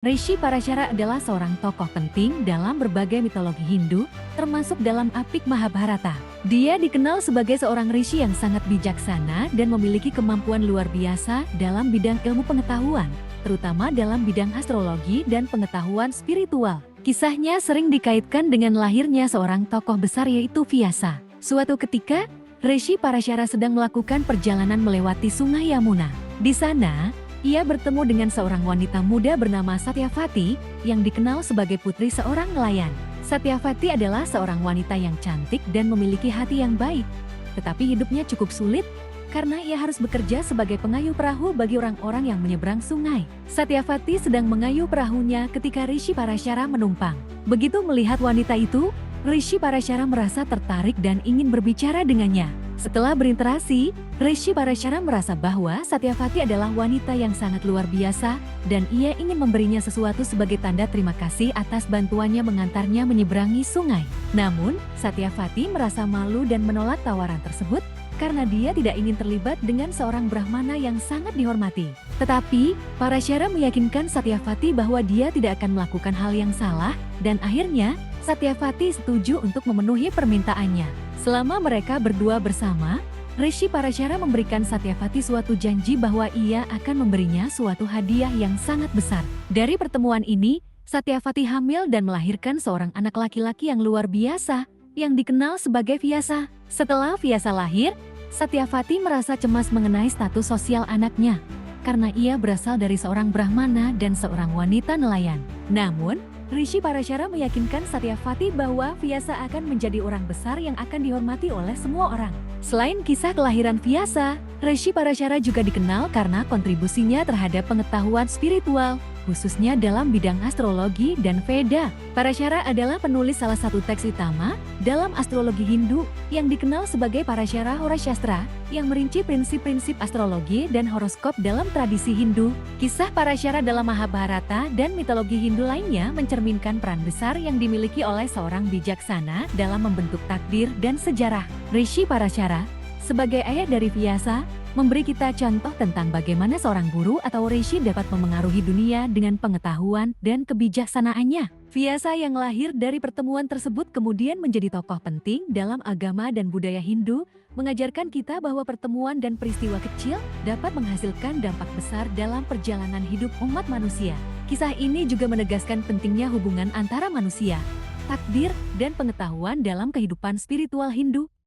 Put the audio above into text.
Rishi Parashara adalah seorang tokoh penting dalam berbagai mitologi Hindu, termasuk dalam Apik Mahabharata. Dia dikenal sebagai seorang rishi yang sangat bijaksana dan memiliki kemampuan luar biasa dalam bidang ilmu pengetahuan, terutama dalam bidang astrologi dan pengetahuan spiritual. Kisahnya sering dikaitkan dengan lahirnya seorang tokoh besar yaitu Vyasa. Suatu ketika, Rishi Parashara sedang melakukan perjalanan melewati Sungai Yamuna. Di sana, ia bertemu dengan seorang wanita muda bernama Satyavati yang dikenal sebagai putri seorang nelayan. Satyavati adalah seorang wanita yang cantik dan memiliki hati yang baik. Tetapi hidupnya cukup sulit karena ia harus bekerja sebagai pengayuh perahu bagi orang-orang yang menyeberang sungai. Satyavati sedang mengayuh perahunya ketika Rishi Parashara menumpang. Begitu melihat wanita itu, Rishi Parashara merasa tertarik dan ingin berbicara dengannya. Setelah berinteraksi, Rishi Parashara merasa bahwa Satyavati adalah wanita yang sangat luar biasa dan ia ingin memberinya sesuatu sebagai tanda terima kasih atas bantuannya mengantarnya menyeberangi sungai. Namun, Satyavati merasa malu dan menolak tawaran tersebut karena dia tidak ingin terlibat dengan seorang Brahmana yang sangat dihormati. Tetapi, Parashara meyakinkan Satyavati bahwa dia tidak akan melakukan hal yang salah dan akhirnya Satyavati setuju untuk memenuhi permintaannya. Selama mereka berdua bersama, Rishi Parashara memberikan Satyavati suatu janji bahwa ia akan memberinya suatu hadiah yang sangat besar. Dari pertemuan ini, Satyavati hamil dan melahirkan seorang anak laki-laki yang luar biasa, yang dikenal sebagai Vyasa. Setelah Vyasa lahir, Satyavati merasa cemas mengenai status sosial anaknya, karena ia berasal dari seorang Brahmana dan seorang wanita nelayan. Namun, Rishi Parashara meyakinkan Satyavati bahwa Vyasa akan menjadi orang besar yang akan dihormati oleh semua orang. Selain kisah kelahiran Vyasa, Rishi Parashara juga dikenal karena kontribusinya terhadap pengetahuan spiritual, khususnya dalam bidang astrologi dan Veda. Parashara adalah penulis salah satu teks utama dalam astrologi Hindu yang dikenal sebagai Parashara Horashastra, yang merinci prinsip-prinsip astrologi dan horoskop dalam tradisi Hindu. Kisah Parashara dalam Mahabharata dan mitologi Hindu lainnya mencerminkan peran besar yang dimiliki oleh seorang bijaksana dalam membentuk takdir dan sejarah. Rishi Parashara, sebagai ayah dari Vyasa, memberi kita contoh tentang bagaimana seorang guru atau rishi dapat memengaruhi dunia dengan pengetahuan dan kebijaksanaannya. Vyasa yang lahir dari pertemuan tersebut kemudian menjadi tokoh penting dalam agama dan budaya Hindu, mengajarkan kita bahwa pertemuan dan peristiwa kecil dapat menghasilkan dampak besar dalam perjalanan hidup umat manusia. Kisah ini juga menegaskan pentingnya hubungan antara manusia, takdir, dan pengetahuan dalam kehidupan spiritual Hindu.